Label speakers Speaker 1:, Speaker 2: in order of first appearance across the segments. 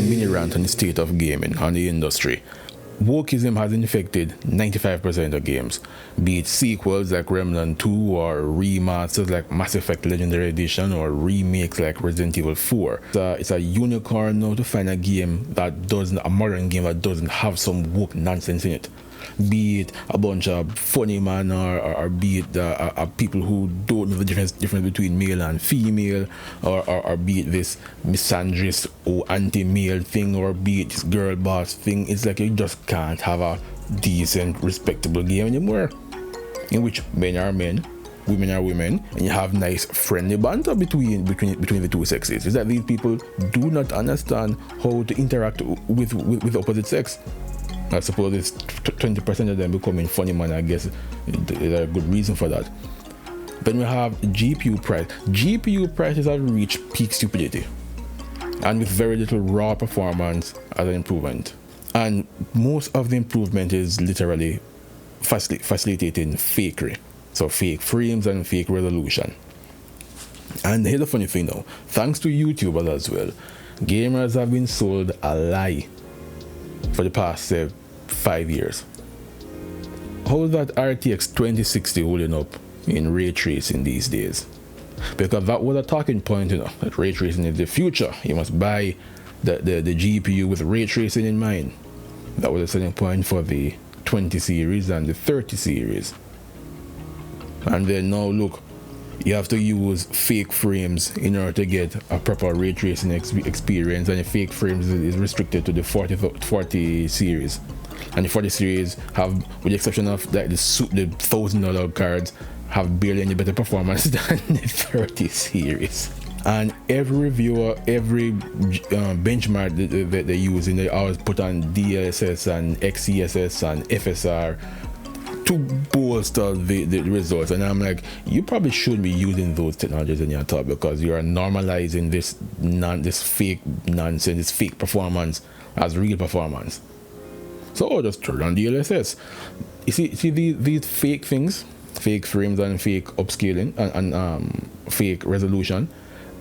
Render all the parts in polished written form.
Speaker 1: mini rant on the state of gaming on the industry. Wokism has infected 95% of games, be it sequels like Remnant 2 or remasters like Mass Effect Legendary Edition or remakes like Resident Evil 4. It's a unicorn now to find a modern game that doesn't have some woke nonsense in it. Be it a bunch of funny man or be it people who don't know the difference between male and female, or be it this misandrist or anti-male thing, or be it this girl boss thing. It's like you just can't have a decent, respectable game anymore in which men are men, women are women, and you have nice friendly banter between the two sexes. Is that these people do not understand how to interact with the opposite sex. I suppose it's 20% of them becoming funny man. I guess there's a good reason for that. Then we have GPU price. GPU prices have reached peak stupidity, and with very little raw performance as an improvement. And most of the improvement is literally facilitating fakery, so fake frames and fake resolution. And here's the funny thing now: thanks to YouTubers as well, gamers have been sold a lie for the past 5 years. How is that RTX 2060 holding up in ray tracing these days? Because that was a talking point, that ray tracing is the future. You must buy the GPU with ray tracing in mind. That was a selling point for the 20 series and the 30 series. And then now look, you have to use fake frames in order to get a proper ray tracing experience, and the fake frames is restricted to the 40 series. And the 40 series have, with the exception of like the $1,000 cards, have barely any better performance than the 30 series. And every reviewer, every benchmark that they're using, they always put on DLSS and XeSS and FSR to bolster the results. And I'm like, you probably shouldn't be using those technologies in your talk, because you are normalizing this fake nonsense, this fake performance as real performance. So just turn on DLSS. You see these fake things, fake frames and fake upscaling and fake resolution,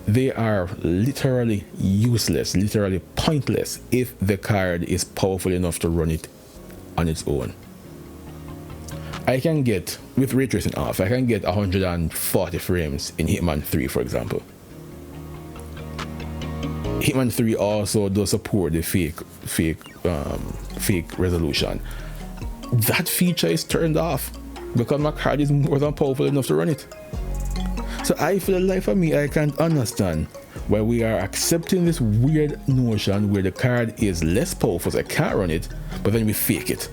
Speaker 1: they are literally useless, literally pointless if the card is powerful enough to run it on its own. I can get, with ray tracing off, I can get 140 frames in Hitman 3, for example. Hitman 3 also does support the fake resolution. That feature is turned off because my card is more than powerful enough to run it. So I, for the life of me, I can't understand why we are accepting this weird notion where the card is less powerful, so I can't run it, but then we fake it.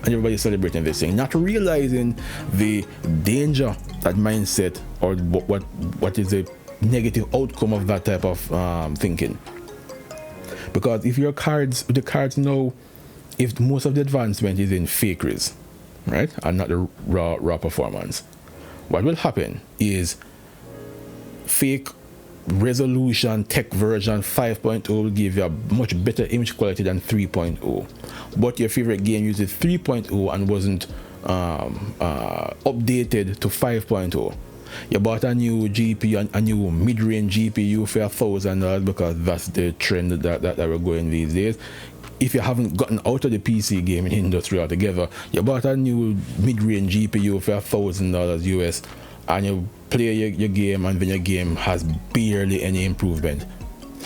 Speaker 1: And everybody's celebrating this thing, not realizing the danger, that mindset, or what is the negative outcome of that type of thinking. Because if the cards know, if most of the advancement is in fakeries, right, and not the raw performance, what will happen is fake resolution tech version 5.0 will give you a much better image quality than 3.0, but your favorite game uses 3.0 and wasn't updated to 5.0. You bought a new GPU, a new mid-range GPU for $1,000 because that's the trend that we're going these days. If you haven't gotten out of the PC gaming industry altogether, you bought a new mid-range GPU for $1,000 US, and you play your game, and then your game has barely any improvement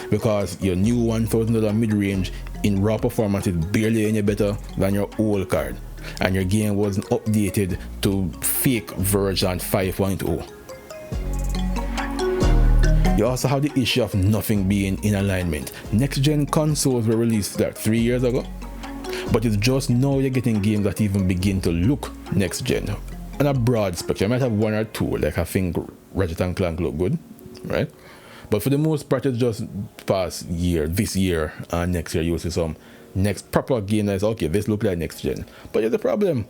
Speaker 1: because your new $1,000 mid-range in raw performance is barely any better than your old card, and your game wasn't updated to fake version 5.0. You also have the issue of nothing being in alignment. Next-gen consoles were released 3 years ago, but it's just now you're getting games that even begin to look next-gen. On a broad spectrum, you might have one or two, like I think Ratchet & Clank look good, right? But for the most part, it's just past year, this year, and next year you'll see some next proper game that's okay, this look like next-gen. But here's the problem,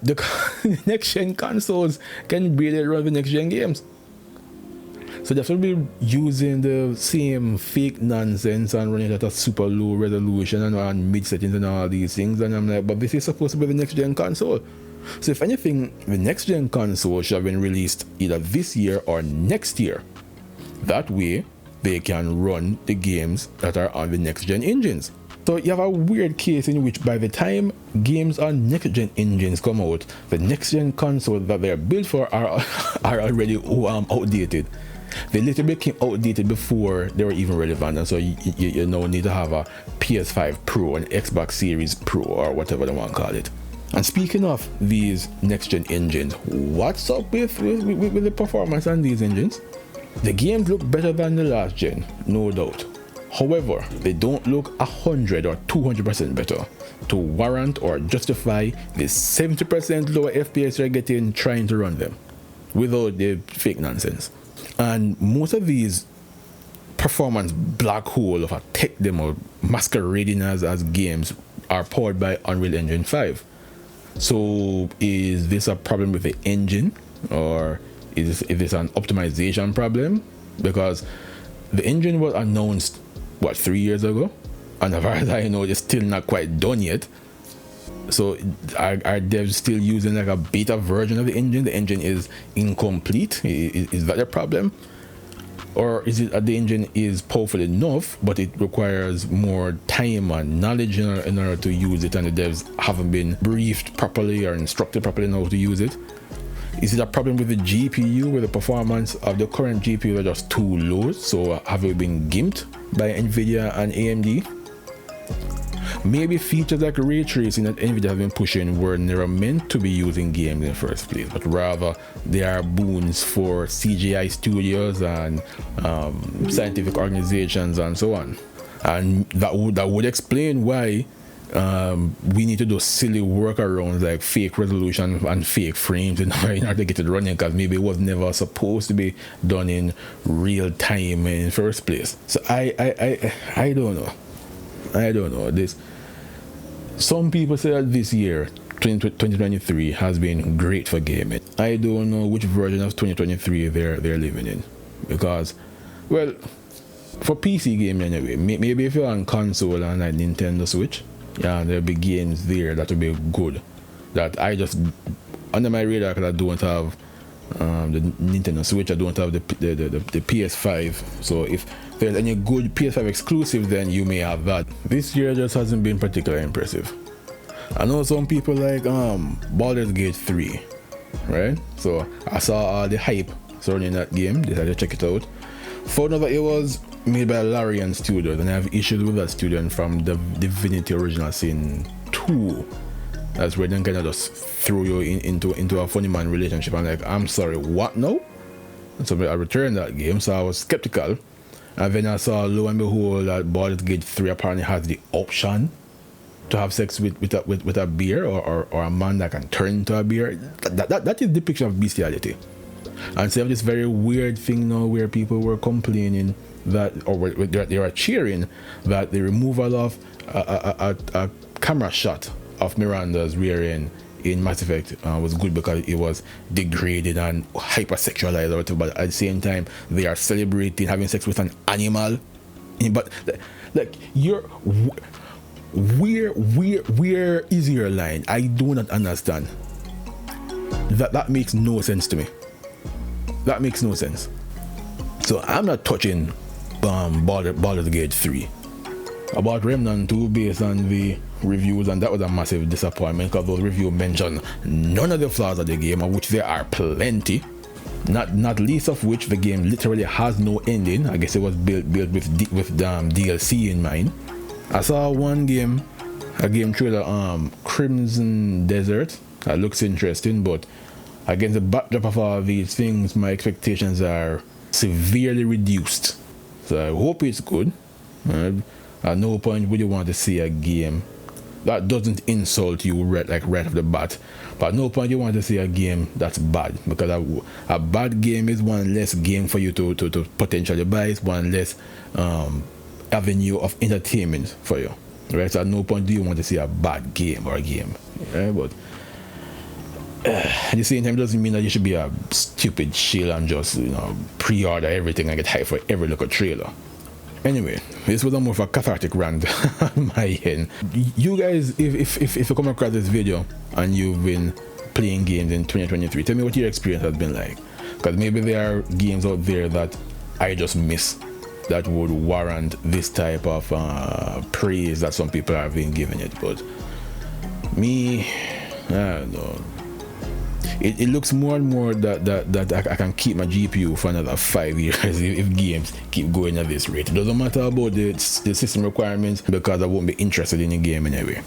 Speaker 1: the next-gen consoles can barely run the next-gen games. So they have to be using the same fake nonsense and running at a super low resolution and mid settings and all these things. And I'm like, but this is supposed to be the next gen console. So if anything, the next gen console should have been released either this year or next year. That way, they can run the games that are on the next-gen engines. So you have a weird case in which by the time games on next-gen engines come out, the next-gen consoles that they're built for are already outdated. They literally became outdated before they were even relevant, and so you now need to have a PS5 Pro, an Xbox Series Pro, or whatever they want to call it. And speaking of these next-gen engines, what's up with the performance on these engines? The games look better than the last gen, no doubt. However, they don't look 100 or 200% better to warrant or justify the 70% lower FPS you're getting trying to run them without the fake nonsense. And most of these performance black hole of a tech demo masquerading as games are powered by Unreal Engine 5. So is this a problem with the engine, or is this an optimization problem? Because the engine was announced 3 years ago, and as far as I know, it's still not quite done yet. So are devs still using like a beta version of the engine? The engine is incomplete. Is that a problem? Or is it that the engine is powerful enough, but it requires more time and knowledge in order to use it, and the devs haven't been briefed properly or instructed properly on how to use it? Is it a problem with the GPU, where the performance of the current GPU are just too low? So have we been gimped by NVIDIA and AMD? Maybe features like ray tracing that NVIDIA have been pushing were never meant to be used in games in the first place, but rather they are boons for CGI studios and scientific organizations and so on. And that would explain why we need to do silly workarounds like fake resolution and fake frames in order to get it running, because maybe it was never supposed to be done in real time in the first place. So I don't know. I don't know. Some people say that this year, 2023, has been great for gaming. I don't know which version of 2023 they're living in, because, well, for PC gaming anyway, maybe if you're on console and a Nintendo Switch, yeah, there'll be games there that will be good. That I just, under my radar, because I don't have the Nintendo Switch, I don't have the PS5. So if there's any good PS5 exclusive, then you may have that. This year just hasn't been particularly impressive. I know some people like Baldur's Gate 3, right? So I saw all the hype surrounding that game, decided to check it out. Found out that it was made by Larian Studios, and I have issues with that studio from the Divinity Original Sin 2. That's where they kind of just throw you into a funny man relationship. I'm like, I'm sorry, what now? And so I returned that game, so I was skeptical. And then I saw, lo and behold, that Baldur's Gate 3 apparently has the option to have sex with a bear, or a man that can turn into a bear. That is the picture of bestiality. And so you have this very weird thing now where people were complaining that, or they were cheering that the removal of a camera shot of Miranda's rear end in Mass Effect was good because it was degraded and hypersexualized or whatever, but at the same time they are celebrating having sex with an animal. But like, where is your line? I do not understand. That makes no sense to me. That makes no sense. So I'm not touching Baldur's Gate 3. About Remnant 2, based on the reviews, and that was a massive disappointment because those reviews mention none of the flaws of the game, of which there are plenty. Not least of which the game literally has no ending. I guess it was built with DLC in mind. I saw one game, a game trailer, Crimson Desert. That looks interesting, but against the backdrop of all these things, my expectations are severely reduced. So I hope it's good. At no point would you want to see a game that doesn't insult you right off the bat. But at no point you want to see a game that's bad, because a bad game is one less game for you to potentially buy. It's one less avenue of entertainment for you. Right? So at no point do you want to see a bad game or a game. Right? But at the same time, it doesn't mean that you should be a stupid shill and just pre-order everything and get hyped for every local trailer. Anyway, this was a more of a cathartic rant on my end. You guys, if you come across this video and you've been playing games in 2023, tell me what your experience has been like. Because maybe there are games out there that I just miss that would warrant this type of praise that some people have been giving it. But me, I don't know. It looks more and more that I can keep my GPU for another 5 years if games keep going at this rate. It doesn't matter about the system requirements, because I won't be interested in the game anyway.